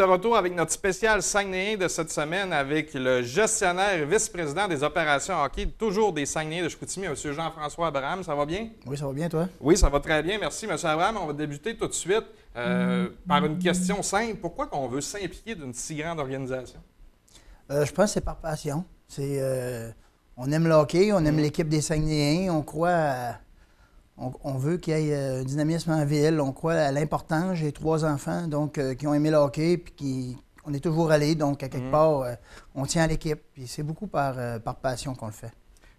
de retour avec notre spécial Saguenayien de cette semaine avec le gestionnaire et vice-président des opérations hockey, toujours des Saguenayens de Chicoutimi, M. Jean-François Abraham. Ça va bien? Oui, ça va bien, toi? Oui, ça va très bien. Merci, M. Abraham. On va débuter tout de suite par une question simple. Pourquoi on veut s'impliquer d'une si grande organisation? Je pense que c'est par passion. On aime le hockey, on aime l'équipe des Saguenayens, on croit on veut qu'il y ait un dynamisme en ville, on croit à l'importance. J'ai 3 enfants donc qui ont aimé le hockey, puis on est toujours allés, donc à quelque part, on tient à l'équipe. Puis c'est beaucoup par passion qu'on le fait.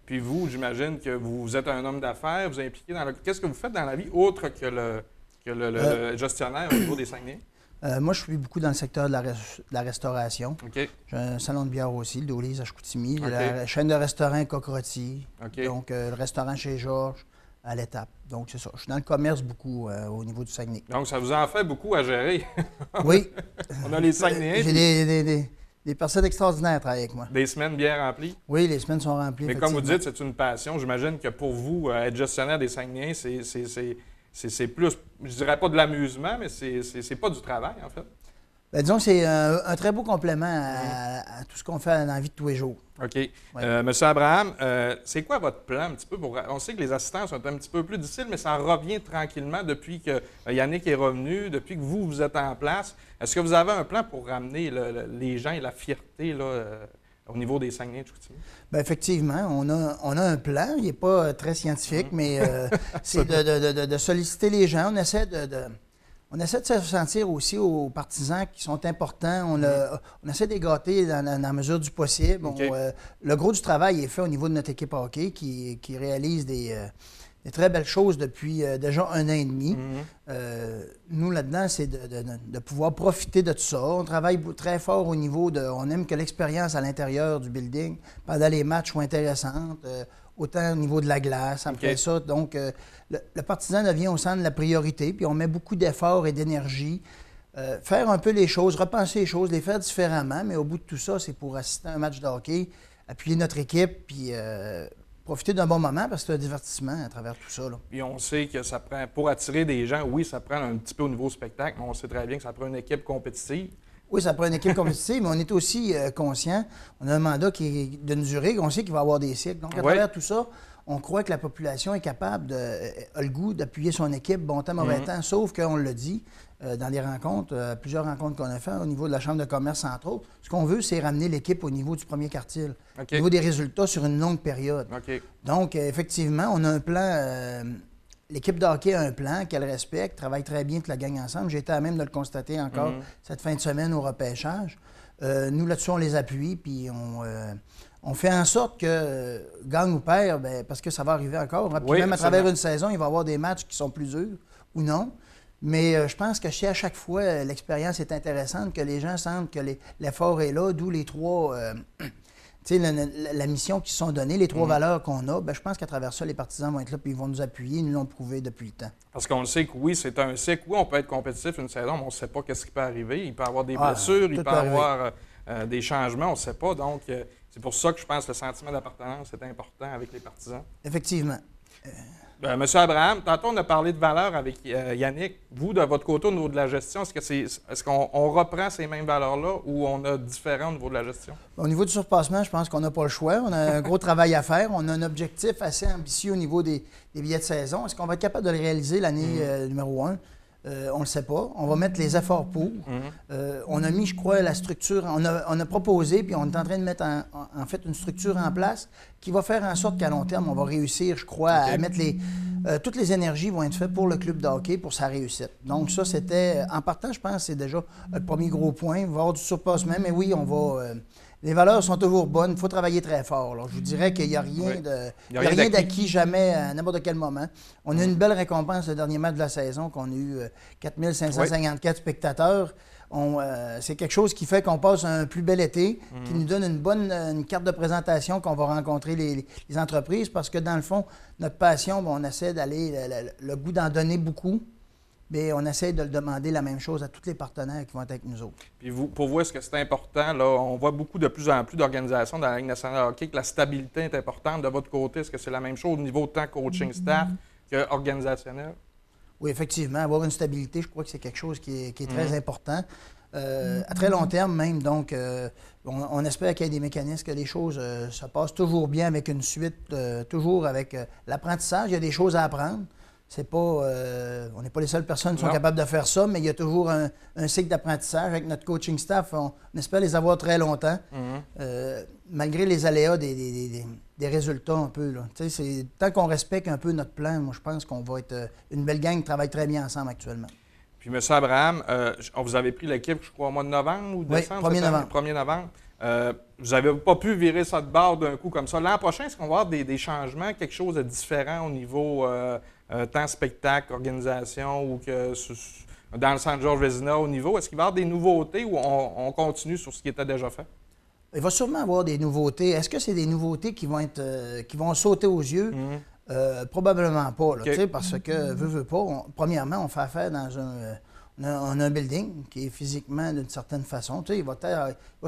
Puis vous, j'imagine que vous êtes un homme d'affaires, vous êtes impliqué dans le... Qu'est-ce que vous faites dans la vie autre que le gestionnaire au niveau des Saguenayens? Moi, je suis beaucoup dans le secteur de la restauration. Okay. J'ai un salon de bière aussi, le Dolly's à Chicoutimi. Okay. La chaîne de restaurants Coq-Rôti. Okay. Donc, le restaurant chez Georges à l'Étape. Donc, c'est ça. Je suis dans le commerce beaucoup au niveau du Saguenay. Donc, ça vous en fait beaucoup à gérer. Oui. On a les Saguenayens. J'ai des personnes extraordinaires à travailler avec moi. Des semaines bien remplies? Oui, les semaines sont remplies. Mais comme vous dites, c'est une passion. J'imagine que pour vous, être gestionnaire des Saguenayens, c'est plus, je dirais pas de l'amusement, mais c'est pas du travail, en fait. Bien, disons que c'est un très beau complément à tout ce qu'on fait dans la vie de tous les jours. OK. Ouais. Monsieur Abraham, c'est quoi votre plan un petit peu pour... On sait que les assistants sont un petit peu plus difficiles, mais ça revient tranquillement depuis que Yannick est revenu, depuis que vous êtes en place. Est-ce que vous avez un plan pour ramener les gens et la fierté là, au niveau des Saguenay de Chicoutimi? Bien, effectivement, on a un plan. Il n'est pas très scientifique, mais c'est de solliciter les gens. On essaie de se faire sentir aussi aux partisans qui sont importants. On essaie de les gâter dans la mesure du possible. Okay. Le gros du travail est fait au niveau de notre équipe hockey qui réalise des très belles choses depuis déjà 1 an et demi. Nous, là-dedans, c'est de pouvoir profiter de tout ça. On travaille très fort au niveau de... On aime que l'expérience à l'intérieur du building, pendant les matchs, soit intéressante. Autant au niveau de la glace, après ça. Donc, le partisan devient au centre de la priorité, puis on met beaucoup d'efforts et d'énergie. Faire un peu les choses, repenser les choses, les faire différemment, mais au bout de tout ça, c'est pour assister à un match de hockey, appuyer notre équipe, puis profiter d'un bon moment, parce que c'est un divertissement à travers tout ça. Là. Puis on sait que ça prend, pour attirer des gens, oui, ça prend un petit peu au niveau spectacle, mais on sait très bien que ça prend une équipe compétitive. Oui, ça prend une équipe compétitive, mais on est aussi conscient. On a un mandat qui est d'une durée, on sait qu'il va y avoir des cycles. Donc, à travers tout ça, on croit que la population est capable, a le goût d'appuyer son équipe, bon temps, mauvais temps, sauf qu'on le dit dans les rencontres, plusieurs rencontres qu'on a faites au niveau de la Chambre de commerce, entre autres. Ce qu'on veut, c'est ramener l'équipe au niveau du premier quartile, au niveau des résultats sur une longue période. Donc, effectivement, on a un plan... L'équipe de hockey a un plan qu'elle respecte, travaille très bien toute la gang ensemble. J'ai été à même de le constater encore cette fin de semaine au repêchage. Nous, là-dessus, on les appuie, puis on fait en sorte que, gagne ou perd, bien, parce que ça va arriver encore. Puis même à travers une saison, il va y avoir des matchs qui sont plus durs ou non. Mais je pense que si à chaque fois, l'expérience est intéressante, que les gens sentent que l'effort est là, d'où les 3... Tu sais, la mission qui se sont données, les 3 valeurs qu'on a, bien, je pense qu'à travers ça, les partisans vont être là puis ils vont nous appuyer. Ils nous l'ont prouvé depuis le temps. Parce qu'on le sait que oui, c'est un cycle. Oui, on peut être compétitif une saison, mais on ne sait pas qu'est-ce qui peut arriver. Il peut y avoir des blessures, il peut y avoir des changements, on ne sait pas. Donc, c'est pour ça que je pense que le sentiment d'appartenance est important avec les partisans. Effectivement. Monsieur Abraham, tantôt on a parlé de valeurs avec Yannick. Vous, de votre côté, au niveau de la gestion, est-ce qu'on reprend ces mêmes valeurs-là ou on a différents au niveau de la gestion? Au niveau du surpassement, je pense qu'on n'a pas le choix. On a un gros travail à faire. On a un objectif assez ambitieux au niveau des billets de saison. Est-ce qu'on va être capable de le réaliser l'année numéro 1? On ne le sait pas. On va mettre les efforts pour. On a mis, je crois, la structure. On a proposé, puis on est en train de mettre en fait une structure en place qui va faire en sorte qu'à long terme, on va réussir, je crois, à mettre toutes les énergies vont être faites pour le club de hockey, pour sa réussite. Donc ça, c'était... En partant, je pense, c'est déjà le premier gros point. Il va y avoir du surpassement, mais oui, on va... Les valeurs sont toujours bonnes. Il faut travailler très fort. Alors, je vous dirais qu'il n'y a rien d'acquis jamais à n'importe quel moment. On a eu une belle récompense le dernier match de la saison, qu'on a eu 4 554 spectateurs. C'est quelque chose qui fait qu'on passe un plus bel été, qui nous donne une carte de présentation qu'on va rencontrer les entreprises, parce que dans le fond, notre passion, on essaie d'aller le goût d'en donner beaucoup. Bien, on essaie de le demander la même chose à tous les partenaires qui vont être avec nous autres. Puis pour vous, est-ce que c'est important? Là, on voit de plus en plus d'organisations dans la Ligue nationale de hockey, que la stabilité est importante. De votre côté, est-ce que c'est la même chose au niveau tant coaching staff qu'organisationnel? Oui, effectivement. Avoir une stabilité, je crois que c'est quelque chose qui est très important. à très long terme même. Donc, on espère qu'il y ait des mécanismes, que les choses se passent toujours bien avec une suite, toujours avec l'apprentissage. Il y a des choses à apprendre. C'est pas, on n'est pas les seules personnes qui sont capables de faire ça, mais il y a toujours un cycle d'apprentissage. Avec notre coaching staff, on espère les avoir très longtemps, malgré les aléas des résultats un peu. Là. Tant qu'on respecte un peu notre plan, moi je pense qu'on va être une belle gang qui travaille très bien ensemble actuellement. Puis, M. Abraham, vous avez pris l'équipe, je crois, au mois de novembre ou décembre? Oui, 1er novembre. 1er novembre. Vous n'avez pas pu virer ça de bord d'un coup comme ça. L'an prochain, est-ce qu'on va avoir des changements, quelque chose de différent au niveau temps spectacle, organisation ou que dans le centre Georges Vézina au niveau? Est-ce qu'il va y avoir des nouveautés ou on continue sur ce qui était déjà fait? Il va sûrement avoir des nouveautés. Est-ce que c'est des nouveautés qui vont sauter aux yeux? Probablement pas, là, parce que, veut pas, premièrement, on fait affaire dans on a un building qui est physiquement d'une certaine façon. Il va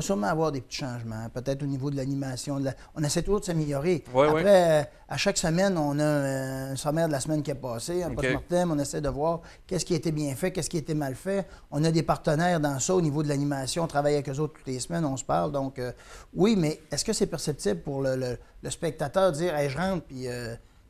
sûrement avoir des petits changements, peut-être au niveau de l'animation. On essaie toujours de s'améliorer. Après, à chaque semaine, on a un sommaire de la semaine qui est passée, un post-mortem, on essaie de voir qu'est-ce qui a été bien fait, qu'est-ce qui a été mal fait. On a des partenaires dans ça au niveau de l'animation, on travaille avec eux autres toutes les semaines, on se parle. Donc, oui, mais est-ce que c'est perceptible pour le spectateur de dire hey, « je rentre » puis...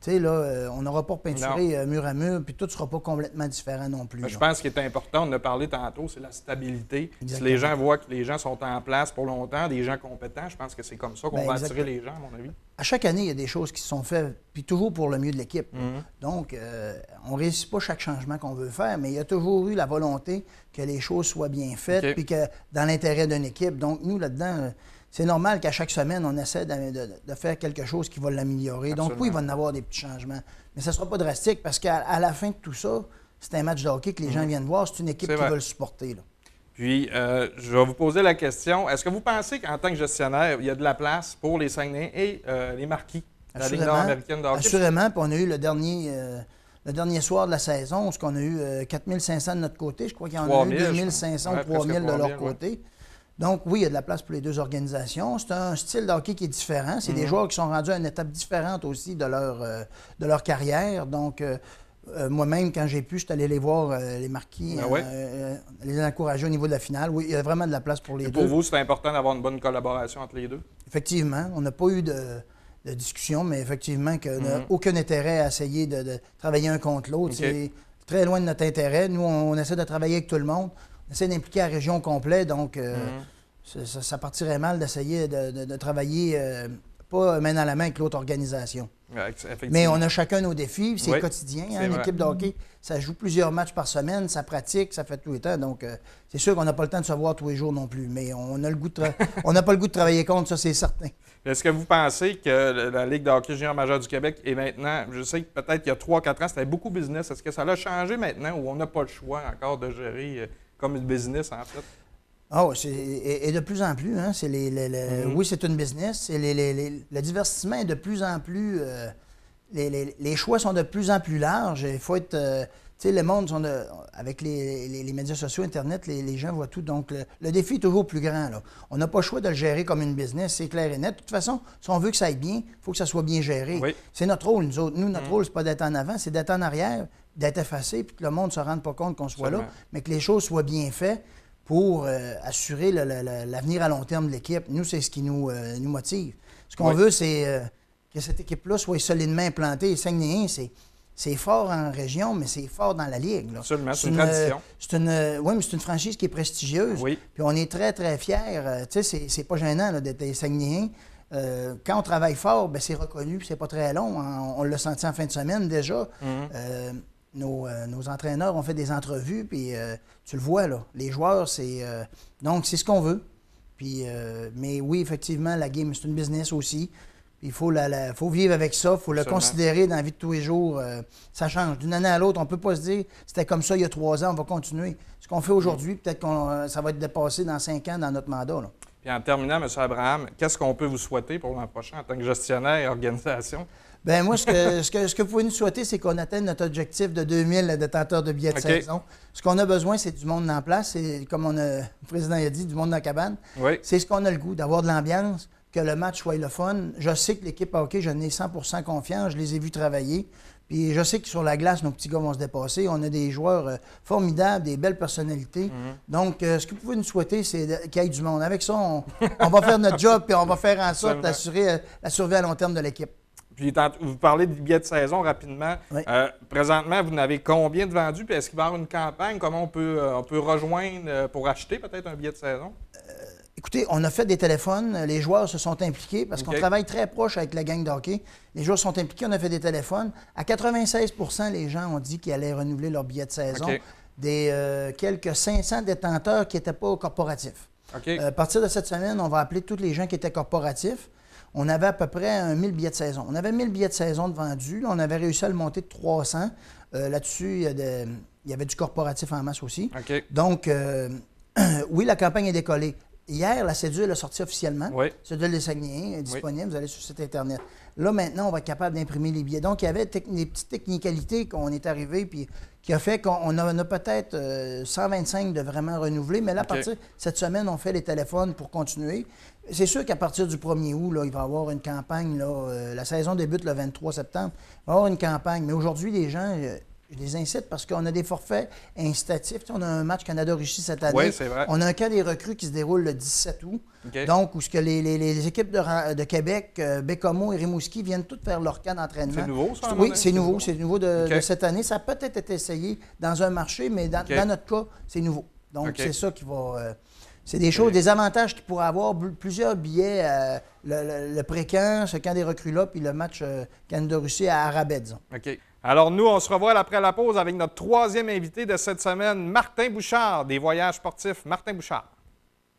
on n'aura pas peinturé mur à mur, puis tout ne sera pas complètement différent non plus. Je pense qu'il est important, on en a parlé tantôt, c'est la stabilité. Exactement. Si les gens voient que les gens sont en place pour longtemps, des gens compétents, je pense que c'est comme ça qu'on va attirer les gens, à mon avis. À chaque année, il y a des choses qui se sont faites, puis toujours pour le mieux de l'équipe. Donc, on ne réussit pas chaque changement qu'on veut faire, mais il y a toujours eu la volonté que les choses soient bien faites, puis que dans l'intérêt d'une équipe. Donc, nous, là-dedans... C'est normal qu'à chaque semaine, on essaie de faire quelque chose qui va l'améliorer. Donc, oui, il va y en avoir des petits changements. Mais ça ne sera pas drastique parce qu'à la fin de tout ça, c'est un match de hockey que les gens viennent voir. C'est une équipe qui va le supporter. Là. Puis, je vais vous poser la question. Est-ce que vous pensez qu'en tant que gestionnaire, il y a de la place pour les Saguenayens et les Marquis de la Ligue nord-américaine de hockey? Assurément. Puis on a eu le dernier soir de la saison, où on a eu 4 500 de notre côté. Je crois qu'il y en a eu 2 500 ou 3 000 de leur côté. Donc, oui, il y a de la place pour les deux organisations. C'est un style de hockey qui est différent. C'est des joueurs qui sont rendus à une étape différente aussi de leur carrière. Donc, moi-même, quand j'ai pu, je suis allé les voir, les Marquis, les encourager au niveau de la finale. Oui, il y a vraiment de la place pour les deux. Pour vous, c'est important d'avoir une bonne collaboration entre les deux? Effectivement. On n'a pas eu de discussion, mais effectivement, qu'on n'a aucun intérêt à essayer de travailler un contre l'autre. C'est très loin de notre intérêt. Nous, on essaie de travailler avec tout le monde. On essaie d'impliquer la région complète, donc ça partirait mal d'essayer de travailler pas main dans la main avec l'autre organisation. Mais on a chacun nos défis, c'est quotidien. Une équipe de hockey, ça joue plusieurs matchs par semaine, ça pratique, ça fait tout le temps. Donc, c'est sûr qu'on n'a pas le temps de se voir tous les jours non plus, mais on a le goût on n'a pas le goût de travailler contre, ça, c'est certain. Est-ce que vous pensez que la Ligue de hockey junior majeur du Québec est maintenant, je sais que peut-être qu'il y a 3-4 ans, c'était beaucoup business. Est-ce que ça a changé maintenant ou on n'a pas le choix encore de gérer comme une business, en fait? Ah oui, et de plus en plus. Hein, oui, c'est une business. Le divertissement est de plus en plus... les choix sont de plus en plus larges. Il faut être... tu sais, le monde, avec les médias sociaux, Internet, les gens voient tout. Donc, le défi est toujours plus grand. Là. On n'a pas le choix de le gérer comme une business, c'est clair et net. De toute façon, si on veut que ça aille bien, il faut que ça soit bien géré. Oui. C'est notre rôle, nous autres. Nous, notre rôle, c'est pas d'être en avant, c'est d'être en arrière, d'être effacé, puis que le monde ne se rende pas compte qu'on soit là, mais que les choses soient bien faites pour assurer l'avenir à long terme de l'équipe. Nous, c'est ce qui nous motive. Ce qu'on veut, c'est que cette équipe-là soit solidement implantée. Et Saguenay, c'est fort en région, mais c'est fort dans la Ligue. Là. Absolument, c'est une tradition. Oui, mais c'est une franchise qui est prestigieuse. Oui. Puis on est très, très fiers. Tu sais, c'est pas gênant là, d'être Saguenayens. Quand on travaille fort, bien, c'est reconnu, puis c'est pas très long. On l'a senti en fin de semaine déjà. Nos entraîneurs ont fait des entrevues, puis tu le vois, là. Les joueurs, donc, c'est ce qu'on veut. Puis, mais oui, effectivement, la game, c'est une business aussi. Il faut vivre avec ça, il faut le considérer dans la vie de tous les jours. Ça change d'une année à l'autre. On ne peut pas se dire c'était comme ça il y a 3 ans, on va continuer. Ce qu'on fait aujourd'hui, peut-être que ça va être dépassé dans 5 ans dans notre mandat. Là. Puis en terminant, M. Abraham, qu'est-ce qu'on peut vous souhaiter pour l'an prochain en tant que gestionnaire et organisation? Bien, moi, ce que vous pouvez nous souhaiter, c'est qu'on atteigne notre objectif de 2000 détenteurs de billets de saison. Ce qu'on a besoin, c'est du monde en place. C'est, comme le président a dit, du monde dans la cabane. Oui. C'est ce qu'on a le goût, d'avoir de l'ambiance, que le match soit le fun. Je sais que l'équipe hockey, je n'ai 100% confiance. Je les ai vus travailler. Puis je sais que sur la glace, nos petits gars vont se dépasser. On a des joueurs formidables, des belles personnalités. Donc, ce que vous pouvez nous souhaiter, c'est qu'il y ait du monde. Avec ça, on va faire notre job, puis on va faire en sorte d'assurer la survie à long terme de l'équipe. Puis, vous parlez de billets de saison rapidement. Oui. Présentement, vous n'avez combien de vendus? Puis, est-ce qu'il va y avoir une campagne? Comment on peut rejoindre pour acheter peut-être un billet de saison? Écoutez, on a fait des téléphones. Les joueurs se sont impliqués parce qu'on travaille très proche avec la gang de hockey. Les joueurs sont impliqués. On a fait des téléphones. À 96 % les gens ont dit qu'ils allaient renouveler leur billet de saison. Des quelques 500 détenteurs qui n'étaient pas corporatifs. À partir de cette semaine, on va appeler tous les gens qui étaient corporatifs. On avait à peu près 1000 billets de saison. On avait 1000 billets de saison de vendus. Là, on avait réussi à le monter de 300. Là-dessus, il y avait du corporatif en masse aussi. Donc, oui, la campagne est décollée. Hier, la cédule est sortie officiellement. Cédule des Saguenayens est disponible. Vous allez sur le site Internet. Là, maintenant, on va être capable d'imprimer les billets. Donc, il y avait des petites technicalités qu'on est arrivé puis qui a fait qu'on a peut-être 125 de vraiment renouveler. Mais là, à partir de cette semaine, on fait les téléphones pour continuer. C'est sûr qu'à partir du 1er août, là, il va y avoir une campagne. Là, la saison débute le 23 septembre. Il va y avoir une campagne. Mais aujourd'hui, les gens... je les incite parce qu'on a des forfaits incitatifs. Tu sais, on a un match Canada-Russie cette année. Oui, c'est vrai. On a un camp des recrues qui se déroule le 17 août. Donc, où ce que les équipes de Québec, Bécomo et Rimouski viennent toutes faire leur camp d'entraînement. C'est nouveau, ça? Oui, c'est nouveau. C'est nouveau de cette année. Ça a peut-être été essayé dans un marché, mais dans notre cas, c'est nouveau. Donc, c'est ça qui va... c'est des choses, des avantages qui pourraient avoir plusieurs billets, le pré-camp, ce camp des recrues-là, puis le match Canada-Russie à Arabais, disons. OK. Alors, nous, on se revoit après la pause avec notre troisième invité de cette semaine, Martin Bouchard, des Voyages sportifs. Martin Bouchard.